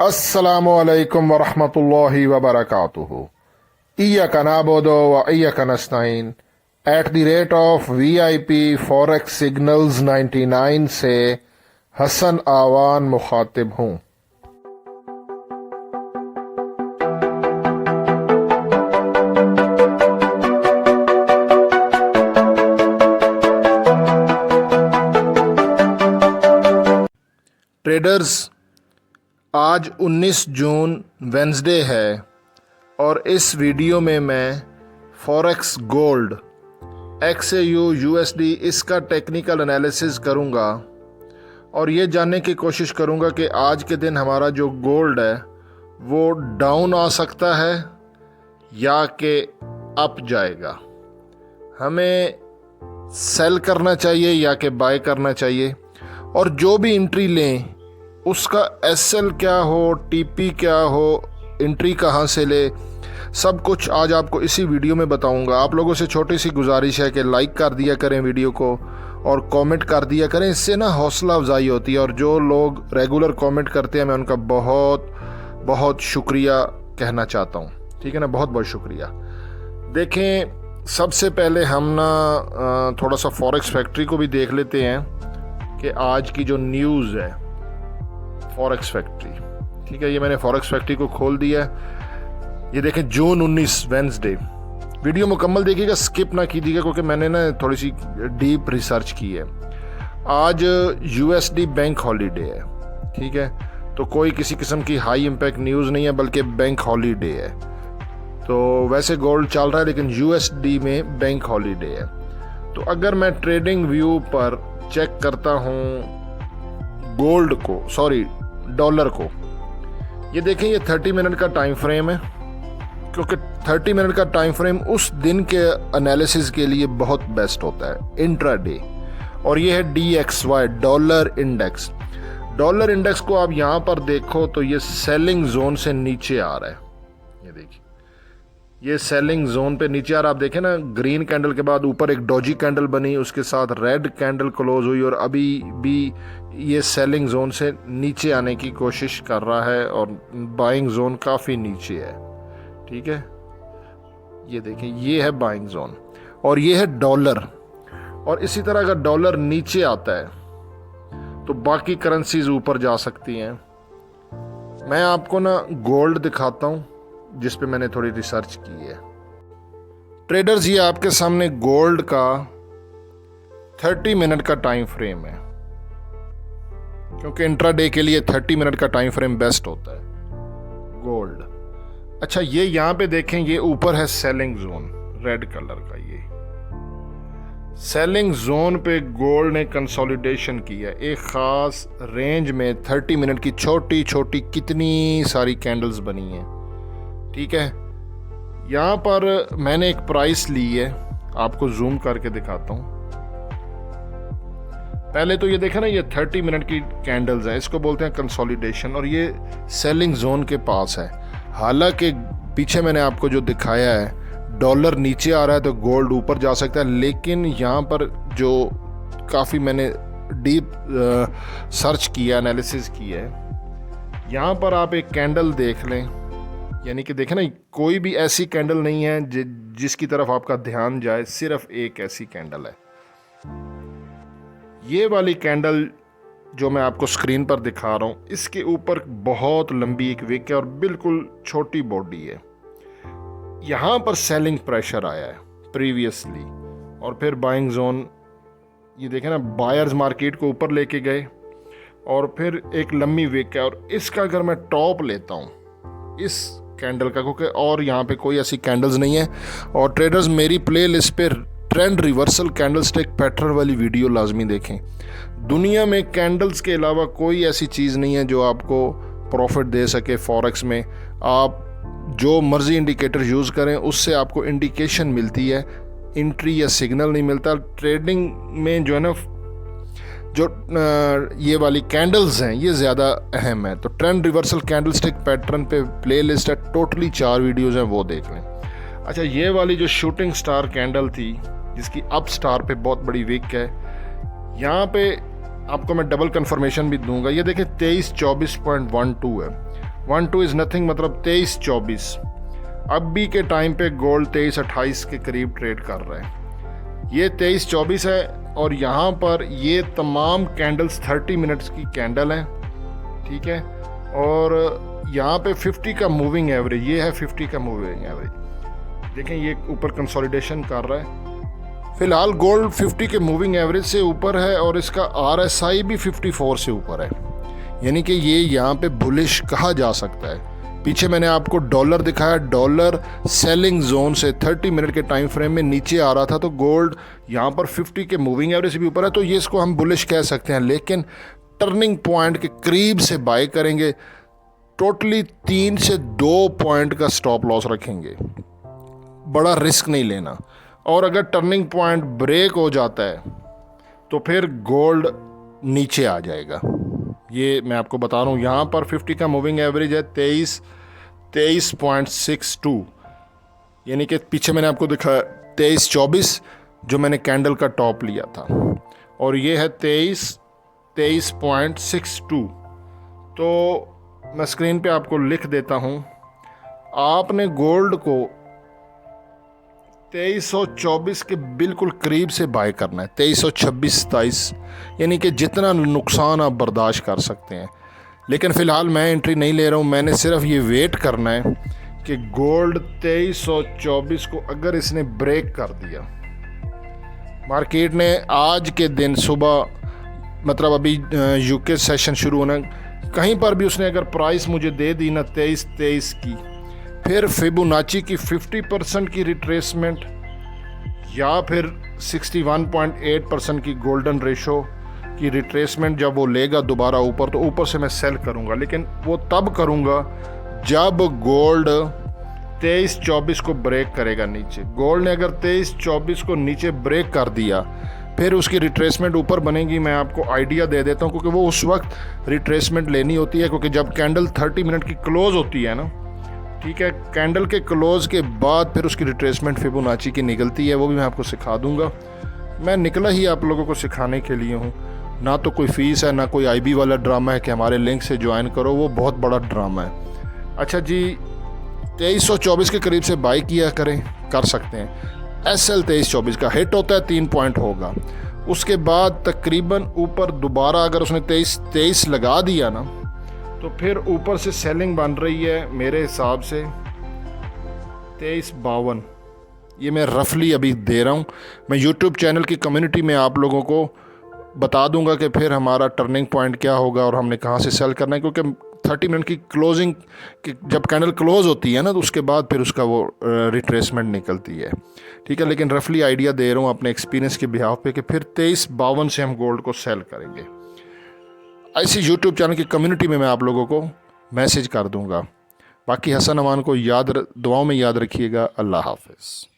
अस्सलामु अलैकुम वरहमतुल्लाहि वबरकातुहू। इय्याका नअबुदु व इय्याका नस्तईन @ VIP फॉरेक्स सिग्नल्स 99 से हसन आवान मुखातिब हूँ। ट्रेडर्स, आज 19 जून वेंसडे है और इस वीडियो में मैं फॉरेक्स गोल्ड XAU USD इसका टेक्निकल एनालिसिस करूंगा और ये जानने की कोशिश करूंगा कि आज के दिन हमारा जो गोल्ड है वो डाउन आ सकता है या कि अप जाएगा, हमें सेल करना चाहिए या कि बाय करना चाहिए, और जो भी एंट्री लें उसका SL क्या हो, TP क्या हो, एंट्री कहाँ से ले, सब कुछ आज आपको इसी वीडियो में बताऊंगा। आप लोगों से छोटी सी गुजारिश है कि लाइक कर दिया करें वीडियो को और कमेंट कर दिया करें, इससे ना हौसला अफजाई होती है। और जो लोग रेगुलर कमेंट करते हैं मैं उनका बहुत बहुत शुक्रिया कहना चाहता हूँ, ठीक है ना, बहुत बहुत शुक्रिया। देखें, सबसे पहले हम ना थोड़ा सा फॉरेक्स फैक्ट्री को भी देख लेते हैं कि आज की जो न्यूज़ है फॉरेक्स फैक्ट्री, ठीक है। ये मैंने फॉरेक्स फैक्ट्री को खोल दिया है। ये देखें, जून 19 वेंसडे। वीडियो मुकम्मल देखिएगा, स्किप ना कीजिएगा क्योंकि मैंने ना थोड़ी सी डीप रिसर्च की है। आज USD बैंक हॉलीडे है, ठीक है, तो कोई किसी किस्म की हाई इम्पैक्ट न्यूज़ नहीं है बल्कि बैंक हॉलीडे है। तो वैसे गोल्ड चल रहा है लेकिन USD में बैंक हॉलीडे है। तो अगर मैं ट्रेडिंग व्यू पर चेक करता हूँ गोल्ड को, सॉरी डॉलर को, ये देखें, ये 30 मिनट का टाइम फ्रेम है क्योंकि 30 मिनट का टाइम फ्रेम उस दिन के एनालिसिस के लिए बहुत बेस्ट होता है, इंट्राडे। और ये है DXY, dollar index. Dollar index को आप यहाँ पर देखो तो ये सेलिंग जोन से नीचे आ रहा है। ये देखिए, ये सेलिंग जोन पे नीचे आ रहा है। आप देखें ना, ग्रीन कैंडल के बाद ऊपर एक डॉजी कैंडल बनी, उसके साथ रेड कैंडल क्लोज हुई और अभी भी ये सेलिंग जोन से नीचे आने की कोशिश कर रहा है और बाइंग जोन काफ़ी नीचे है, ठीक है। ये देखिए, ये है बाइंग जोन और ये है डॉलर। और इसी तरह अगर डॉलर नीचे आता है तो बाकी करेंसीज ऊपर जा सकती हैं। मैं आपको ना गोल्ड दिखाता हूँ जिस पे मैंने थोड़ी रिसर्च की है। ट्रेडर्स, ये आपके सामने गोल्ड का 30 मिनट का टाइम फ्रेम है क्योंकि इंट्राडे के लिए 30 मिनट का टाइम फ्रेम बेस्ट होता है गोल्ड। अच्छा, ये यहाँ पे देखें, ये ऊपर है सेलिंग जोन, रेड कलर का। ये सेलिंग जोन पे गोल्ड ने कंसोलिडेशन किया एक ख़ास रेंज में। 30 मिनट की छोटी छोटी कितनी सारी कैंडल्स बनी हैं, ठीक है। यहाँ पर मैंने एक प्राइस ली है, आपको जूम करके दिखाता हूँ। पहले तो ये देखा ना, ये 30 मिनट की कैंडल्स हैं, इसको बोलते हैं कंसोलिडेशन, और ये सेलिंग जोन के पास है। हालांकि पीछे मैंने आपको जो दिखाया है, डॉलर नीचे आ रहा है तो गोल्ड ऊपर जा सकता है, लेकिन यहाँ पर जो काफ़ी मैंने डीप सर्च किया, एनालिसिस किया है, यहाँ पर आप एक कैंडल देख लें, यानी कि देखें ना, कोई भी ऐसी कैंडल नहीं है जिसकी तरफ आपका ध्यान जाए, सिर्फ एक ऐसी कैंडल है। ये वाली कैंडल जो मैं आपको स्क्रीन पर दिखा रहा हूँ, इसके ऊपर बहुत लंबी एक विक है और बिल्कुल छोटी बॉडी है। यहाँ पर सेलिंग प्रेशर आया है प्रीवियसली और फिर बाइंग जोन, ये देखें ना, बायर्स मार्केट को ऊपर लेके गए और फिर एक लंबी विक है। और इसका अगर मैं टॉप लेता हूँ इस कैंडल का, क्योंकि और यहाँ पे कोई ऐसी कैंडल्स नहीं है। और ट्रेडर्स, मेरी प्ले लिस्ट पे trend reversal candle stick pattern वाली वीडियो लाजमी देखें। दुनिया में कैंडल्स के अलावा कोई ऐसी चीज़ नहीं है जो आपको प्रॉफिट दे सके फॉरेक्स में। आप जो मर्जी इंडिकेटर यूज़ करें उससे आपको इंडिकेशन मिलती है, एंट्री या सिग्नल नहीं मिलता। ट्रेडिंग में जो है ना, जो ये वाली कैंडल्स हैं ये ज़्यादा अहम है। तो trend reversal candle stick pattern पे प्ले लिस्ट है, टोटली 4 वीडियोज़ हैं, वो देख लें। अच्छा, ये वाली जो शूटिंग स्टार कैंडल थी जिसकी अप स्टार पे बहुत बड़ी विक है, यहाँ पे आपको मैं डबल कंफर्मेशन भी दूंगा। ये देखिए 2324.12 है 1-2 इज़ नथिंग, मतलब 23-24। अभी के टाइम पे गोल्ड 23-28 के करीब ट्रेड कर रहा है। ये 23-24 है और यहाँ पर ये तमाम कैंडल्स 30 मिनट्स की कैंडल हैं, ठीक है। और यहाँ पे 50 का मूविंग एवरेज, ये है 50 का मूविंग एवरेज। देखें ये ऊपर कंसोलिडेशन कर रहा है। फिलहाल गोल्ड 50 के मूविंग एवरेज से ऊपर है और इसका RSI भी 54 से ऊपर है, यानी कि ये यहाँ पे बुलिश कहा जा सकता है। पीछे मैंने आपको डॉलर दिखाया, डॉलर सेलिंग जोन से 30 मिनट के टाइम फ्रेम में नीचे आ रहा था, तो गोल्ड यहाँ पर 50 के मूविंग एवरेज से भी ऊपर है, तो ये इसको हम बुलिश कह सकते हैं। लेकिन टर्निंग पॉइंट के करीब से बाय करेंगे, टोटली 3 से 2 पॉइंट का स्टॉप लॉस रखेंगे, बड़ा रिस्क नहीं लेना। और अगर टर्निंग पॉइंट ब्रेक हो जाता है तो फिर गोल्ड नीचे आ जाएगा, ये मैं आपको बता रहा हूँ। यहाँ पर 50 का मूविंग एवरेज है 23.62, यानी कि पीछे मैंने आपको दिखाया 23-24 जो मैंने कैंडल का टॉप लिया था, और ये है 23.62। तो मैं स्क्रीन पे आपको लिख देता हूँ, आपने गोल्ड को 2324 के बिल्कुल करीब से बाय करना है, 2326-27, यानी कि जितना नुकसान आप बर्दाश्त कर सकते हैं। लेकिन फ़िलहाल मैं एंट्री नहीं ले रहा हूँ, मैंने सिर्फ ये वेट करना है कि गोल्ड 2324 को अगर इसने ब्रेक कर दिया, मार्केट ने आज के दिन सुबह, मतलब अभी यूके सेशन शुरू होना, कहीं पर भी उसने अगर प्राइस मुझे दे दी ना 23-23 की, फिर फिबोनाची की 50% की रिट्रेसमेंट या फिर 61.8% की गोल्डन रेशो की रिट्रेसमेंट जब वो लेगा दोबारा ऊपर, तो ऊपर से मैं सेल करूंगा। लेकिन वो तब करूंगा जब गोल्ड 23-24 को ब्रेक करेगा नीचे। गोल्ड ने अगर 23-24 को नीचे ब्रेक कर दिया, फिर उसकी रिट्रेसमेंट ऊपर बनेगी। मैं आपको आइडिया दे देता हूँ, क्योंकि वो उस वक्त रिट्रेसमेंट लेनी होती है, क्योंकि जब कैंडल 30 मिनट की क्लोज होती है ना, ठीक है, कैंडल के क्लोज के बाद फिर उसकी रिट्रेसमेंट फिबोनाची की निकलती है, वो भी मैं आपको सिखा दूंगा। मैं निकला ही आप लोगों को सिखाने के लिए हूँ, ना तो कोई फ़ीस है ना कोई IB वाला ड्रामा है कि हमारे लिंक से ज्वाइन करो, वो बहुत बड़ा ड्रामा है। अच्छा जी, 2324 के करीब से बाई किया करें, कर सकते हैं। SL 2324 का हिट होता है 3 पॉइंट होगा, उसके बाद तकरीबन ऊपर दोबारा अगर उसने 23 लगा दिया ना, तो फिर ऊपर से सेलिंग बन रही है मेरे हिसाब से 2352। ये मैं रफली अभी दे रहा हूँ। मैं यूट्यूब चैनल की कम्युनिटी में आप लोगों को बता दूंगा कि फिर हमारा टर्निंग पॉइंट क्या होगा और हमने कहाँ से सेल करना है, क्योंकि 30 मिनट की क्लोजिंग की जब कैंडल क्लोज होती है ना, तो उसके बाद फिर उसका वो रिट्रेसमेंट निकलती है, ठीक है। लेकिन रफली आइडिया दे रहा हूँ अपने एक्सपीरियंस के बिहाफ पे कि फिर 2352 से हम गोल्ड को सेल करेंगे। ऐसी यूट्यूब चैनल की कम्युनिटी में मैं आप लोगों को मैसेज कर दूंगा। बाकी हसन अमान को दुआओं में याद रखिएगा। अल्लाह हाफ़िज़।